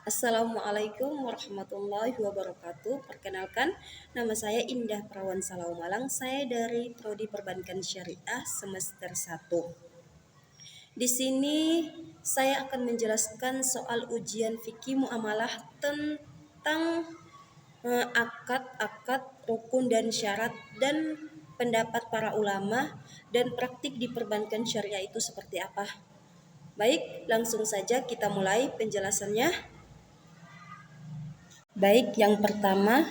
Assalamualaikum warahmatullahi wabarakatuh. Perkenalkan, nama saya Indah Prawan Salaumalang. Saya dari Prodi Perbankan Syariah semester 1. Di sini saya akan menjelaskan soal ujian fikih muamalah tentang akad, rukun dan syarat dan pendapat para ulama dan praktik di perbankan syariah itu seperti apa. Baik, langsung saja kita mulai penjelasannya. Baik, yang pertama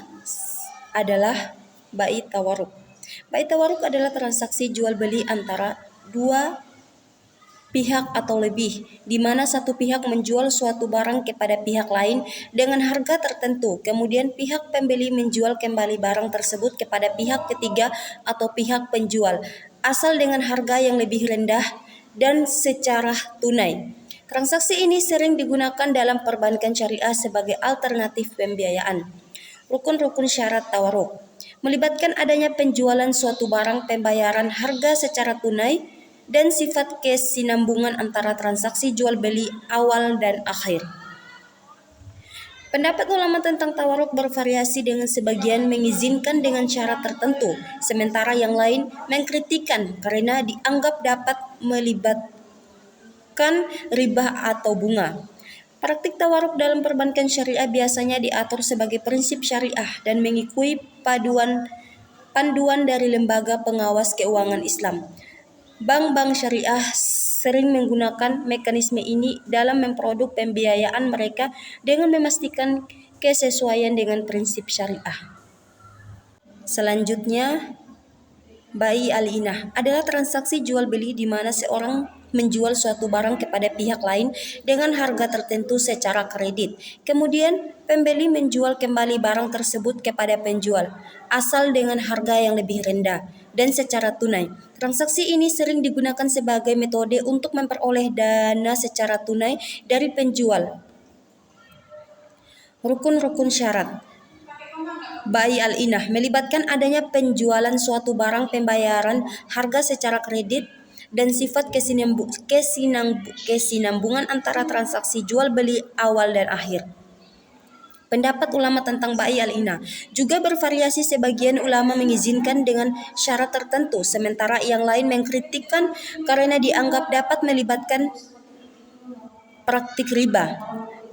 adalah bai tawaruk. Bai tawaruk adalah transaksi jual beli antara dua pihak atau lebih, di mana satu pihak menjual suatu barang kepada pihak lain dengan harga tertentu. Kemudian pihak pembeli menjual kembali barang tersebut kepada pihak ketiga atau pihak penjual, asal dengan harga yang lebih rendah dan secara tunai. Transaksi ini sering digunakan dalam perbankan syariah sebagai alternatif pembiayaan. Rukun-rukun syarat tawaruk melibatkan adanya penjualan suatu barang, pembayaran harga secara tunai, dan sifat kesinambungan antara transaksi jual beli awal dan akhir. Pendapat ulama tentang tawaruk bervariasi, dengan sebagian mengizinkan dengan syarat tertentu, sementara yang lain mengkritikan karena dianggap dapat melibatkan riba atau bunga. Praktik tawaruk dalam perbankan syariah biasanya diatur sebagai prinsip syariah dan mengikuti panduan dari lembaga pengawas keuangan Islam. Bank-bank syariah sering menggunakan mekanisme ini dalam memproduk pembiayaan mereka dengan memastikan kesesuaian dengan prinsip syariah. Selanjutnya, bai al-inah adalah transaksi jual beli di mana seorang menjual suatu barang kepada pihak lain dengan harga tertentu secara kredit. Kemudian pembeli menjual kembali barang tersebut kepada penjual, asal dengan harga yang lebih rendah dan secara tunai. Transaksi ini sering digunakan sebagai metode untuk memperoleh dana secara tunai dari penjual. Rukun-rukun syarat bai al-inah melibatkan adanya penjualan suatu barang, pembayaran harga secara kredit, dan sifat kesinambungan antara transaksi jual beli awal dan akhir. Pendapat ulama tentang bai al-inah juga bervariasi. Sebagian ulama mengizinkan dengan syarat tertentu, sementara yang lain mengkritikkan karena dianggap dapat melibatkan praktik riba.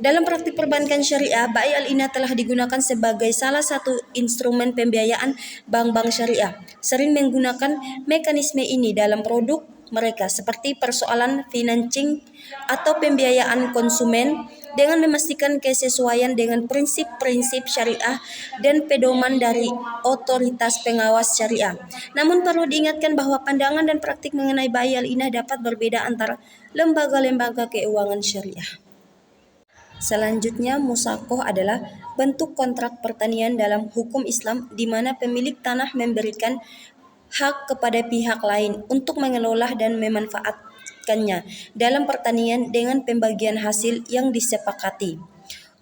Dalam praktik perbankan syariah, bai al-inah telah digunakan sebagai salah satu instrumen pembiayaan. Bank-bank syariah sering menggunakan mekanisme ini dalam produk mereka, seperti persoalan financing atau pembiayaan konsumen, dengan memastikan kesesuaian dengan prinsip-prinsip syariah dan pedoman dari otoritas pengawas syariah. Namun perlu diingatkan bahwa pandangan dan praktik mengenai bai al-inah dapat berbeda antara lembaga-lembaga keuangan syariah. Selanjutnya, musakoh adalah bentuk kontrak pertanian dalam hukum Islam di mana pemilik tanah memberikan hak kepada pihak lain untuk mengelola dan memanfaatkannya dalam pertanian dengan pembagian hasil yang disepakati.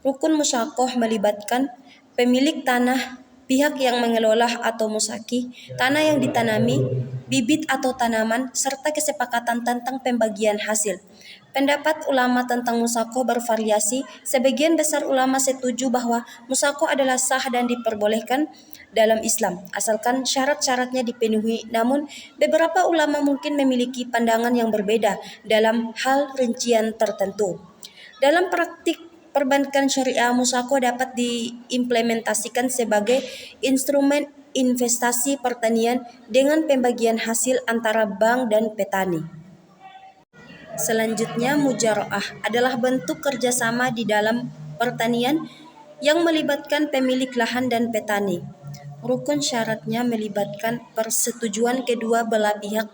Rukun musakoh melibatkan pemilik tanah, pihak yang mengelola atau musaki, tanah yang ditanami, bibit atau tanaman, serta kesepakatan tentang pembagian hasil. Pendapat ulama tentang musakoh bervariasi. Sebagian besar ulama setuju bahwa musakoh adalah sah dan diperbolehkan dalam Islam, asalkan syarat-syaratnya dipenuhi. Namun, beberapa ulama mungkin memiliki pandangan yang berbeda dalam hal rincian tertentu. Dalam praktik perbankan syariah, musakoh dapat diimplementasikan sebagai instrumen investasi pertanian dengan pembagian hasil antara bank dan petani. Selanjutnya, mujaroah adalah bentuk kerjasama di dalam pertanian yang melibatkan pemilik lahan dan petani. Rukun syaratnya melibatkan persetujuan kedua belah pihak,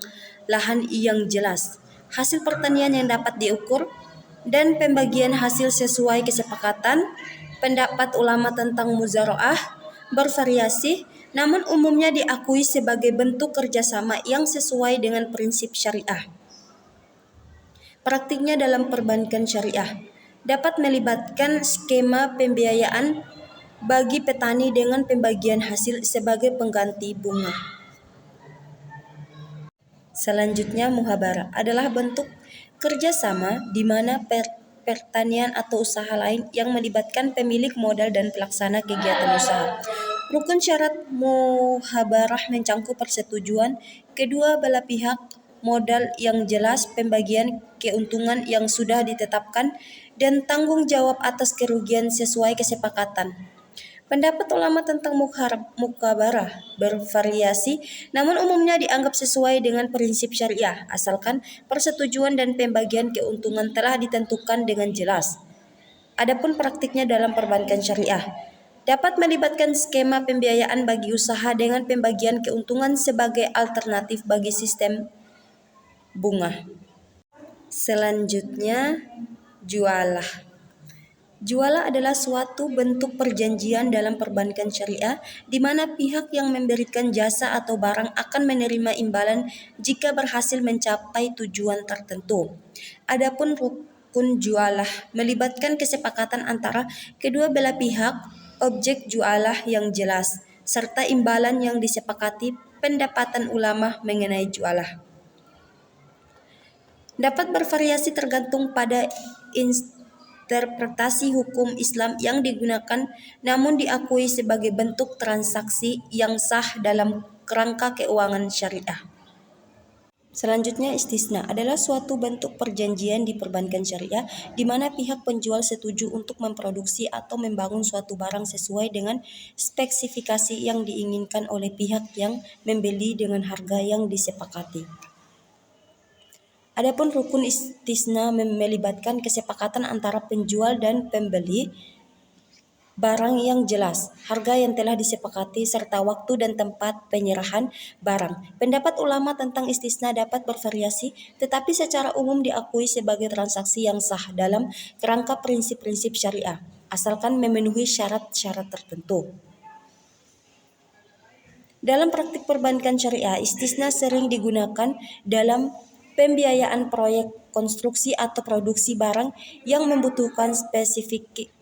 lahan yang jelas, hasil pertanian yang dapat diukur, dan pembagian hasil sesuai kesepakatan. Pendapat ulama tentang mujaroah bervariasi, namun umumnya diakui sebagai bentuk kerjasama yang sesuai dengan prinsip syariah. Praktiknya dalam perbankan syariah dapat melibatkan skema pembiayaan bagi petani dengan pembagian hasil sebagai pengganti bunga. Selanjutnya, muhabarah adalah bentuk kerjasama di mana pertanian atau usaha lain yang melibatkan pemilik modal dan pelaksana kegiatan usaha. Rukun syarat muhabarah mencangkup persetujuan kedua belah pihak, modal yang jelas, pembagian keuntungan yang sudah ditetapkan, dan tanggung jawab atas kerugian sesuai kesepakatan. Pendapat ulama tentang mukabarah bervariasi, namun umumnya dianggap sesuai dengan prinsip syariah, asalkan persetujuan dan pembagian keuntungan telah ditentukan dengan jelas. Adapun praktiknya dalam perbankan syariah, dapat melibatkan skema pembiayaan bagi usaha dengan pembagian keuntungan sebagai alternatif bagi sistem bunga. Selanjutnya, jualah. Jualah adalah suatu bentuk perjanjian dalam perbankan syariah di mana pihak yang memberikan jasa atau barang akan menerima imbalan jika berhasil mencapai tujuan tertentu. Adapun rukun jualah melibatkan kesepakatan antara kedua belah pihak, objek jualah yang jelas, serta imbalan yang disepakati. Pendapatan ulama mengenai jualah dapat bervariasi tergantung pada interpretasi hukum Islam yang digunakan, namun diakui sebagai bentuk transaksi yang sah dalam kerangka keuangan syariah. Selanjutnya, istisna adalah suatu bentuk perjanjian di perbankan syariah di mana pihak penjual setuju untuk memproduksi atau membangun suatu barang sesuai dengan spesifikasi yang diinginkan oleh pihak yang membeli dengan harga yang disepakati. Adapun rukun istisna melibatkan kesepakatan antara penjual dan pembeli barang yang jelas, harga yang telah disepakati, serta waktu dan tempat penyerahan barang. Pendapat ulama tentang istisna dapat bervariasi, tetapi secara umum diakui sebagai transaksi yang sah dalam kerangka prinsip-prinsip syariah, asalkan memenuhi syarat-syarat tertentu. Dalam praktik perbankan syariah, istisna sering digunakan dalam pembiayaan proyek konstruksi atau produksi barang yang membutuhkan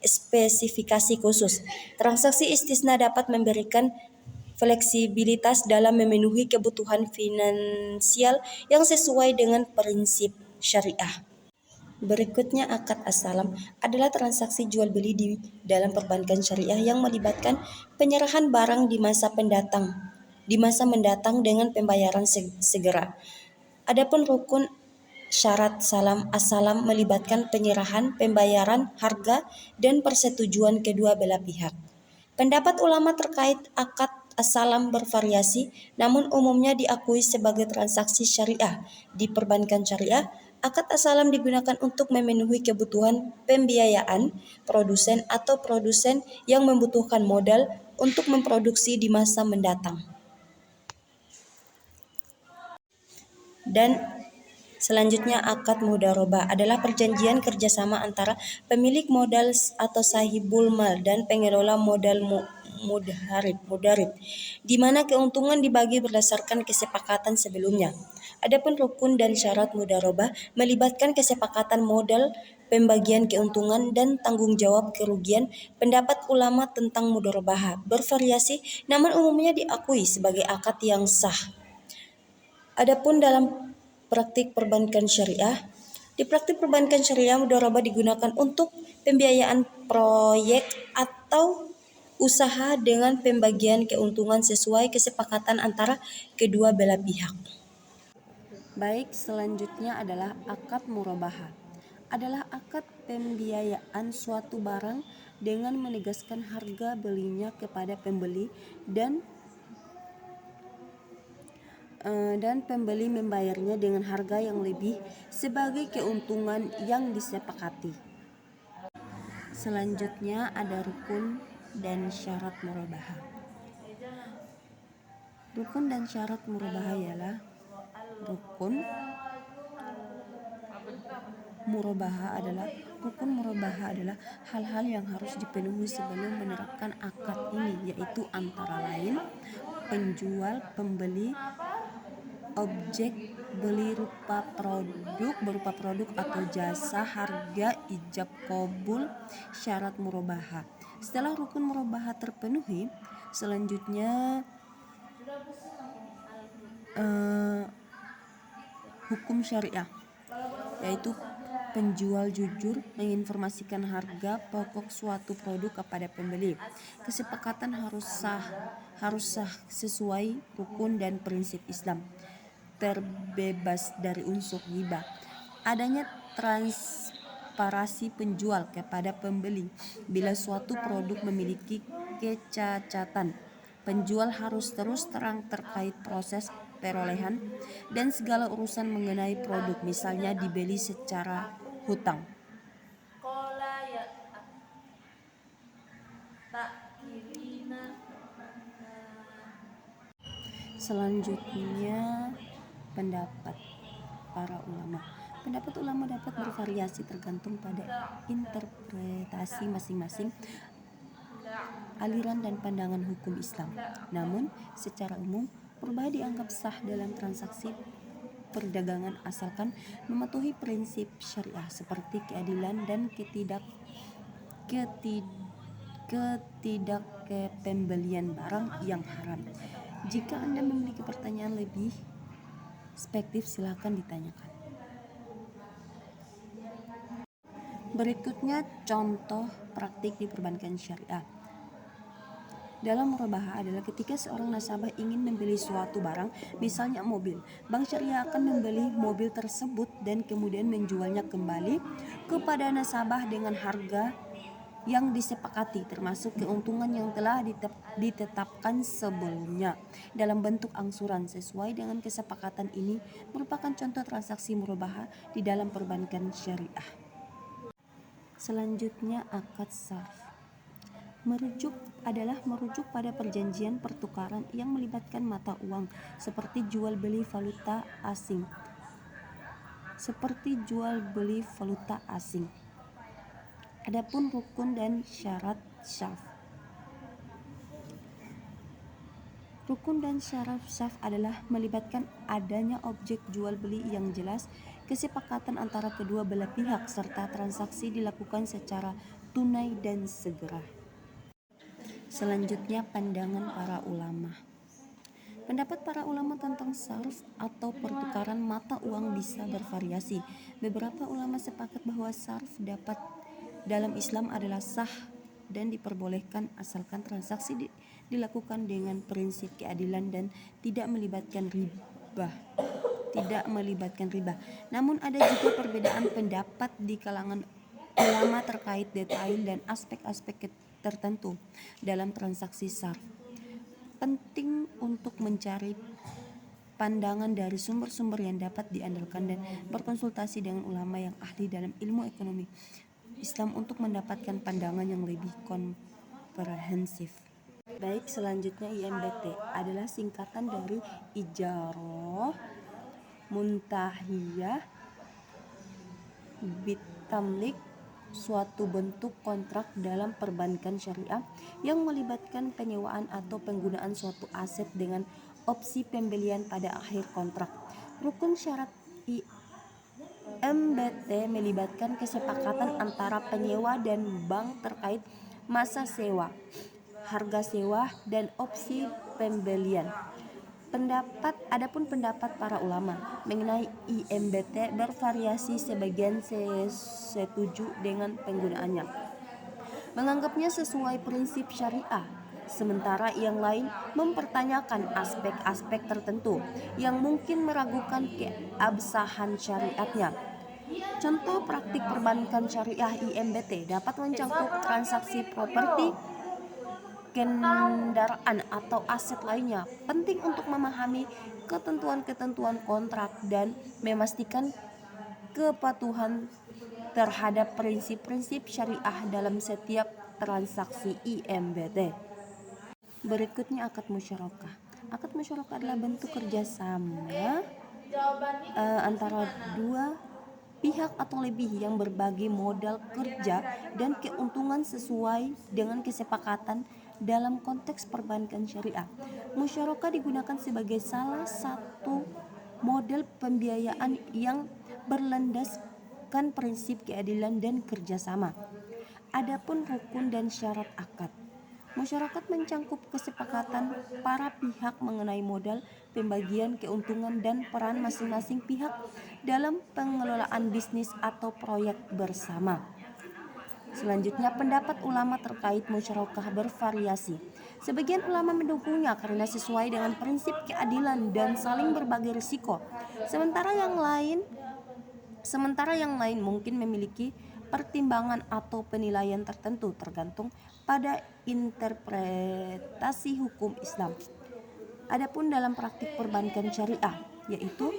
spesifikasi khusus. Transaksi istisna dapat memberikan fleksibilitas dalam memenuhi kebutuhan finansial yang sesuai dengan prinsip syariah. Berikutnya, akad as-salam adalah transaksi jual beli di dalam perbankan syariah yang melibatkan penyerahan barang di masa mendatang dengan pembayaran segera. Adapun rukun syarat as-salam melibatkan penyerahan, pembayaran, harga, dan persetujuan kedua belah pihak. Pendapat ulama terkait akad as-salam bervariasi, namun umumnya diakui sebagai transaksi syariah. Di perbankan syariah, akad as-salam digunakan untuk memenuhi kebutuhan pembiayaan produsen atau produsen yang membutuhkan modal untuk memproduksi di masa mendatang. Dan selanjutnya, akad mudharabah adalah perjanjian kerjasama antara pemilik modal atau sahibul mal dan pengelola modal mudarib, di mana keuntungan dibagi berdasarkan kesepakatan sebelumnya. Adapun rukun dan syarat mudharabah melibatkan kesepakatan modal, pembagian keuntungan, dan tanggung jawab kerugian. Pendapat ulama tentang mudharabah bervariasi, namun umumnya diakui sebagai akad yang sah. Adapun dalam praktik perbankan syariah, di praktik perbankan syariah mudharabah digunakan untuk pembiayaan proyek atau usaha dengan pembagian keuntungan sesuai kesepakatan antara kedua belah pihak. Baik, selanjutnya adalah akad murabahah. Adalah akad pembiayaan suatu barang dengan menegaskan harga belinya kepada pembeli dan pembeli membayarnya dengan harga yang lebih sebagai keuntungan yang disepakati. Selanjutnya ada rukun dan syarat murabahah. Rukun dan syarat murabahah ialah rukun murabahah adalah hal-hal yang harus dipenuhi sebelum menerapkan akad ini, yaitu antara lain penjual, pembeli, objek beli berupa produk atau jasa, harga, ijab qabul, syarat murabahah. Setelah rukun murabahah terpenuhi, selanjutnya hukum syariah, yaitu Penjual jujur menginformasikan harga pokok suatu produk kepada pembeli. Kesepakatan harus sah sesuai rukun dan prinsip Islam. Terbebas dari unsur riba. Adanya transparansi penjual kepada pembeli. Bila suatu produk memiliki kecacatan, penjual harus terus terang terkait proses perolehan dan segala urusan mengenai produk, misalnya dibeli secara hutang. Selanjutnya, pendapat para ulama. Pendapat ulama dapat bervariasi tergantung pada interpretasi masing-masing aliran dan pandangan hukum Islam. Namun, secara umum, murabahah dianggap sah dalam transaksi perdagangan asalkan mematuhi prinsip syariah seperti keadilan dan ketidakpembelian barang yang haram. Jika Anda memiliki pertanyaan lebih spektif, silakan ditanyakan. Berikutnya contoh praktik di perbankan syariah. Dalam murabahah adalah ketika seorang nasabah ingin membeli suatu barang, misalnya mobil. Bank syariah akan membeli mobil tersebut dan kemudian menjualnya kembali kepada nasabah dengan harga yang disepakati, termasuk keuntungan yang telah ditetapkan sebelumnya dalam bentuk angsuran. Sesuai dengan kesepakatan ini merupakan contoh transaksi murabahah di dalam perbankan syariah. Selanjutnya, akad sarf. Merujuk pada perjanjian pertukaran yang melibatkan mata uang seperti jual beli valuta asing. Adapun rukun dan syarat sarf. Rukun dan syarat sarf adalah melibatkan adanya objek jual beli yang jelas, kesepakatan antara kedua belah pihak, serta transaksi dilakukan secara tunai dan segera. Selanjutnya, pandangan para ulama. Pendapat para ulama tentang sarf atau pertukaran mata uang bisa bervariasi. Beberapa ulama sepakat bahwa sarf dalam Islam adalah sah dan diperbolehkan asalkan transaksi dilakukan dengan prinsip keadilan dan tidak melibatkan riba. Namun ada juga perbedaan pendapat di kalangan ulama terkait detail dan aspek-aspek tertentu dalam transaksi sarf. Penting untuk mencari pandangan dari sumber-sumber yang dapat diandalkan dan berkonsultasi dengan ulama yang ahli dalam ilmu ekonomi Islam untuk mendapatkan pandangan yang lebih komprehensif. Baik, selanjutnya IMBT adalah singkatan dari Ijarah Muntahiyah Bitamlik, suatu bentuk kontrak dalam perbankan syariah yang melibatkan penyewaan atau penggunaan suatu aset dengan opsi pembelian pada akhir kontrak. Rukun syarat IMBT melibatkan kesepakatan antara penyewa dan bank terkait masa sewa, harga sewa, dan opsi pembelian. Adapun pendapat para ulama mengenai IMBT bervariasi. Sebagian setuju dengan penggunaannya, menganggapnya sesuai prinsip syariah, sementara yang lain mempertanyakan aspek-aspek tertentu yang mungkin meragukan keabsahan syariatnya. Contoh praktik perbankan syariah IMBT dapat mencakup transaksi properti, kendaraan, atau aset lainnya. Penting untuk memahami ketentuan-ketentuan kontrak dan memastikan kepatuhan terhadap prinsip-prinsip syariah dalam setiap transaksi IMBT. Berikutnya, akad musyarakah. Akad musyarakah adalah bentuk kerjasama antara dua pihak atau lebih yang berbagi modal kerja dan keuntungan sesuai dengan kesepakatan dalam konteks perbankan syariah. Musyarakah digunakan sebagai salah satu model pembiayaan yang berlandaskan prinsip keadilan dan kerjasama. Adapun rukun dan syarat akad. Masyarakat mencangkup kesepakatan para pihak mengenai modal, pembagian keuntungan, dan peran masing-masing pihak dalam pengelolaan bisnis atau proyek bersama. Selanjutnya, pendapat ulama terkait musyarakah bervariasi. Sebagian ulama mendukungnya karena sesuai dengan prinsip keadilan dan saling berbagi risiko. Sementara yang lain mungkin memiliki pertimbangan atau penilaian tertentu tergantung pada interpretasi hukum Islam. Adapun dalam praktik perbankan syariah, yaitu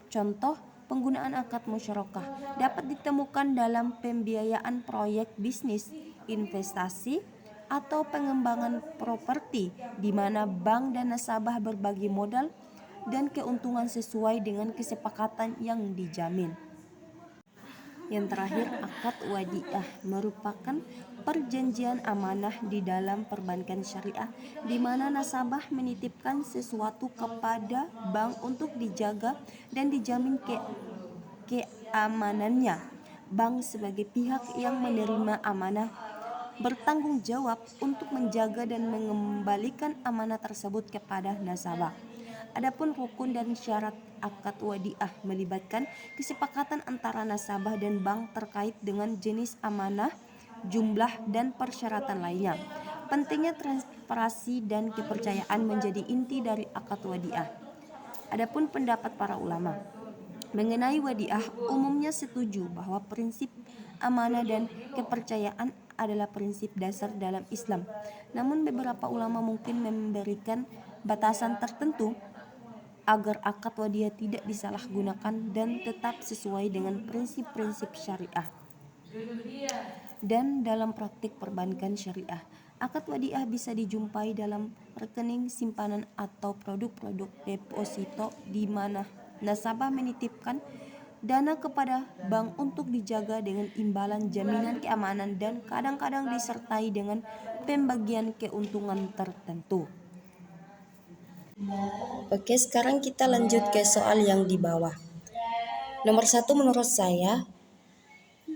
contoh penggunaan akad musyarakah dapat ditemukan dalam pembiayaan proyek bisnis, investasi, atau pengembangan properti di mana bank dan nasabah berbagi modal dan keuntungan sesuai dengan kesepakatan yang dijamin. Yang terakhir, akad wadiah merupakan perjanjian amanah di dalam perbankan syariah di mana nasabah menitipkan sesuatu kepada bank untuk dijaga dan dijamin keamanannya. Bank sebagai pihak yang menerima amanah bertanggung jawab untuk menjaga dan mengembalikan amanah tersebut kepada nasabah. Adapun rukun dan syarat akad wadiah melibatkan kesepakatan antara nasabah dan bank terkait dengan jenis amanah, jumlah, dan persyaratan lainnya. Pentingnya transparansi dan kepercayaan menjadi inti dari akad wadiah. Adapun pendapat para ulama mengenai wadiah, umumnya setuju bahwa prinsip amanah dan kepercayaan adalah prinsip dasar dalam Islam. Namun beberapa ulama mungkin memberikan batasan tertentu agar akad wadiah tidak disalahgunakan dan tetap sesuai dengan prinsip-prinsip syariah. Dan dalam praktik perbankan syariah, akad wadiah bisa dijumpai dalam rekening simpanan atau produk-produk deposito di mana nasabah menitipkan dana kepada bank untuk dijaga dengan imbalan jaminan keamanan dan kadang-kadang disertai dengan pembagian keuntungan tertentu. Oke, sekarang kita lanjut ke soal yang di bawah. Nomor 1 menurut saya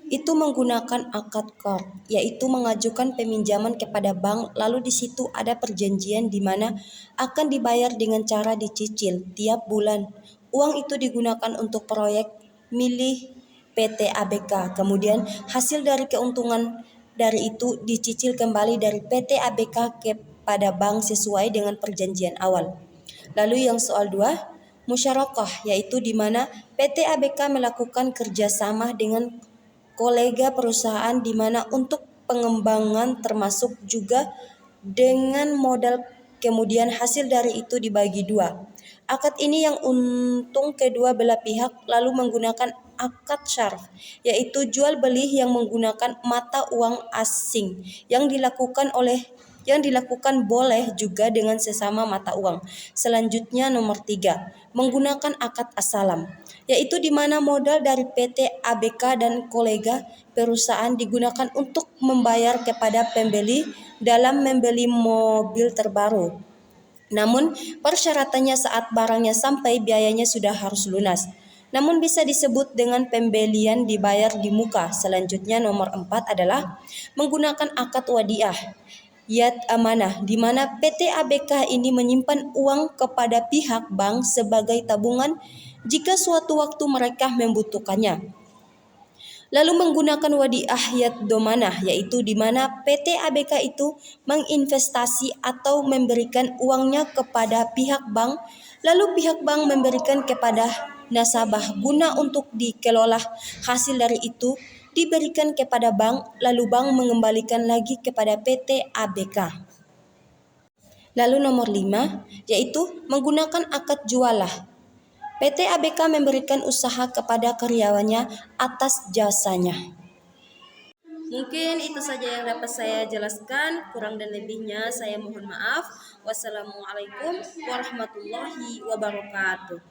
itu menggunakan akad qard, yaitu mengajukan peminjaman kepada bank, lalu di situ ada perjanjian di mana akan dibayar dengan cara dicicil tiap bulan. Uang itu digunakan untuk proyek milik PT ABK. Kemudian hasil dari keuntungan dari itu dicicil kembali dari PT ABK kepada bank sesuai dengan perjanjian awal. Lalu yang soal 2, musyarakah, yaitu di mana PT ABK melakukan kerjasama dengan kolega perusahaan di mana untuk pengembangan termasuk juga dengan modal, kemudian hasil dari itu dibagi 2. Akad ini yang untung kedua belah pihak, lalu menggunakan akad syarf, yaitu jual beli yang menggunakan mata uang asing yang dilakukan boleh juga dengan sesama mata uang. Selanjutnya nomor 3, menggunakan akad asalam, yaitu di mana modal dari PT ABK dan kolega perusahaan digunakan untuk membayar kepada pembeli dalam membeli mobil terbaru. Namun persyaratannya saat barangnya sampai biayanya sudah harus lunas. Namun bisa disebut dengan pembelian dibayar di muka. Selanjutnya nomor 4 adalah menggunakan akad wadiah, yat amanah, di mana PT ABK ini menyimpan uang kepada pihak bank sebagai tabungan jika suatu waktu mereka membutuhkannya. Lalu menggunakan wadiah yat domanah, yaitu di mana PT ABK itu menginvestasi atau memberikan uangnya kepada pihak bank, lalu pihak bank memberikan kepada nasabah guna untuk dikelola. Hasil dari itu diberikan kepada bank, lalu bank mengembalikan lagi kepada PT ABK. Lalu nomor 5, yaitu menggunakan akad jualah. PT ABK memberikan usaha kepada karyawannya atas jasanya. Mungkin itu saja yang dapat saya jelaskan, kurang dan lebihnya saya mohon maaf. Wassalamualaikum warahmatullahi wabarakatuh.